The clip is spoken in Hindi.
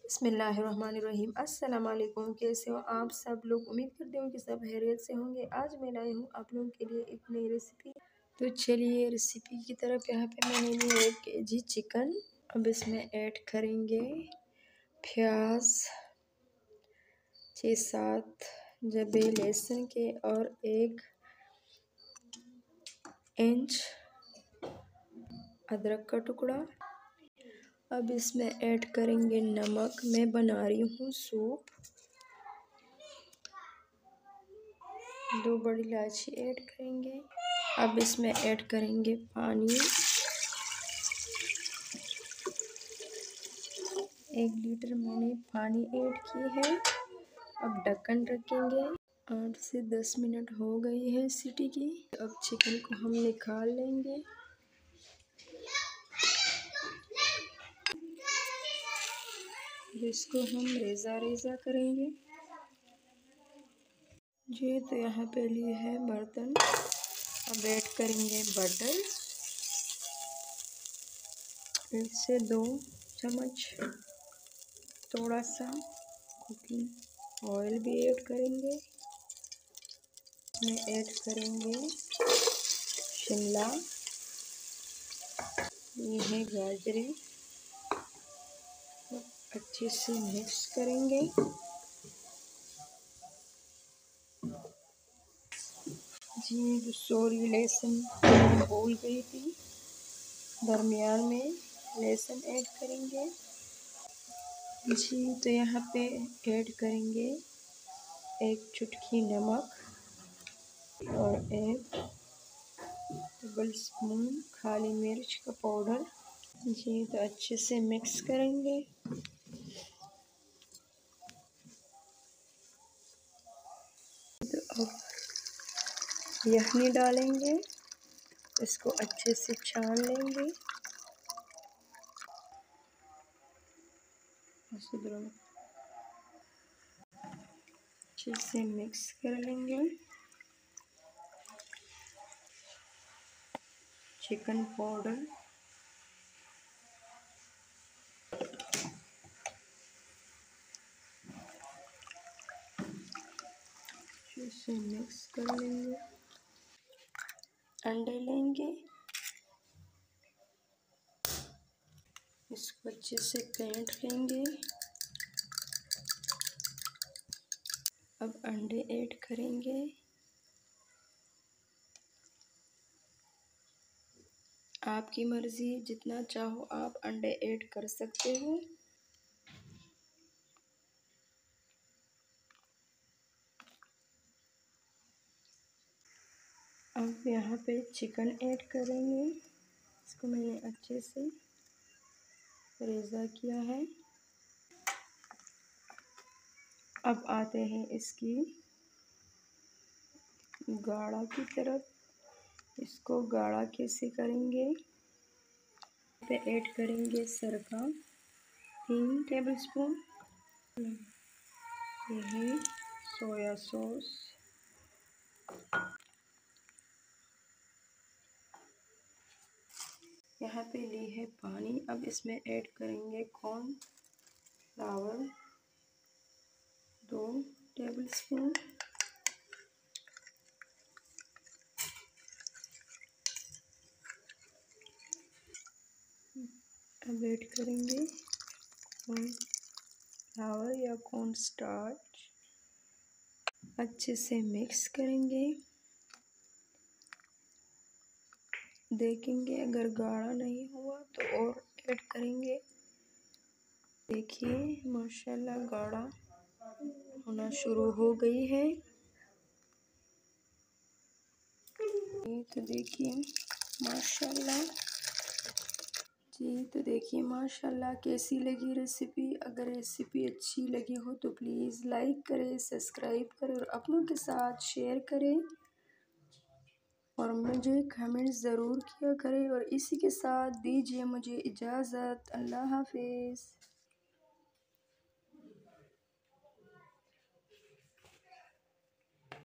बिस्मिल्लाहिर्रहमानिर्रहीम। अस्सलाम वालेकुम। कैसे हो आप सब लोग? उम्मीद करती हूँ कि सब खैरियत से होंगे। आज मैं लाई हूँ आप लोगों के लिए एक नई रेसिपी। तो चलिए रेसिपी की तरफ। यहाँ पे मैंने लिए 1 kg चिकन। अब इसमें ऐड करेंगे प्याज, 6-7 जबे लहसुन के और 1 इंच अदरक का टुकड़ा। अब इसमें ऐड करेंगे नमक। मैं बना रही हूँ सूप। 2 बड़ी इलायची ऐड करेंगे। अब इसमें ऐड करेंगे पानी। 1 लीटर मैंने पानी ऐड की है। अब ढक्कन रखेंगे। 8 से 10 मिनट हो गई है सीटी की। अब चिकन को हम निकाल लेंगे। इसको हम रेज़ा करेंगे जी। तो यहाँ पे लिए है बर्तन। अब ऐड करेंगे बटर। 1 से 2 चम्मच। थोड़ा सा कुकिंग ऑयल भी ऐड करेंगे। इसमें ऐड करेंगे शिमला, ये है गाजरें। अच्छे से मिक्स करेंगे। जी सॉरी, लहसुन भूल गई थी। दरमियान में लहसुन ऐड करेंगे जी। तो यहाँ पे ऐड करेंगे 1 चुटकी नमक और 1 टेबल स्पून काली मिर्च का पाउडर जी। तो अच्छे से मिक्स करेंगे। तो अब यखनी डालेंगे। इसको अच्छे से छान लेंगे। अच्छे से मिक्स कर लेंगे। चिकन पाउडर अच्छे से मिक्स कर लेंगे। अंडे लेंगे। इसको अच्छे से फेंट लेंगे। अब अंडे ऐड करेंगे। आपकी मर्ज़ी, जितना चाहो आप अंडे ऐड कर सकते हो। अब यहाँ पे चिकन ऐड करेंगे। इसको मैंने अच्छे से रेज़ा किया है। अब आते हैं इसकी गाढ़ा की तरफ। इसको गाढ़ा कैसे करेंगे? पे ऐड करेंगे सरका 3 टेबलस्पून। ये है सोया सॉस। यहाँ पे ली है पानी। अब इसमें ऐड करेंगे कॉर्न फ्लावर 2 टेबलस्पून। अब ऐड करेंगे कॉर्न फ्लावर या कॉर्न स्टार्च। अच्छे से मिक्स करेंगे। देखेंगे अगर गाढ़ा नहीं हुआ तो और ऐड करेंगे। देखिए माशाल्लाह गाढ़ा होना शुरू हो गई है। ये तो देखिए माशाल्लाह जी। तो देखिए माशाल्लाह कैसी लगी रेसिपी। अगर रेसिपी अच्छी लगी हो तो प्लीज़ लाइक करें, सब्सक्राइब करें और अपनों के साथ शेयर करें और मुझे कमेंट ज़रूर किया करें। और इसी के साथ दीजिए मुझे इजाज़त। अल्लाह हाफिज़।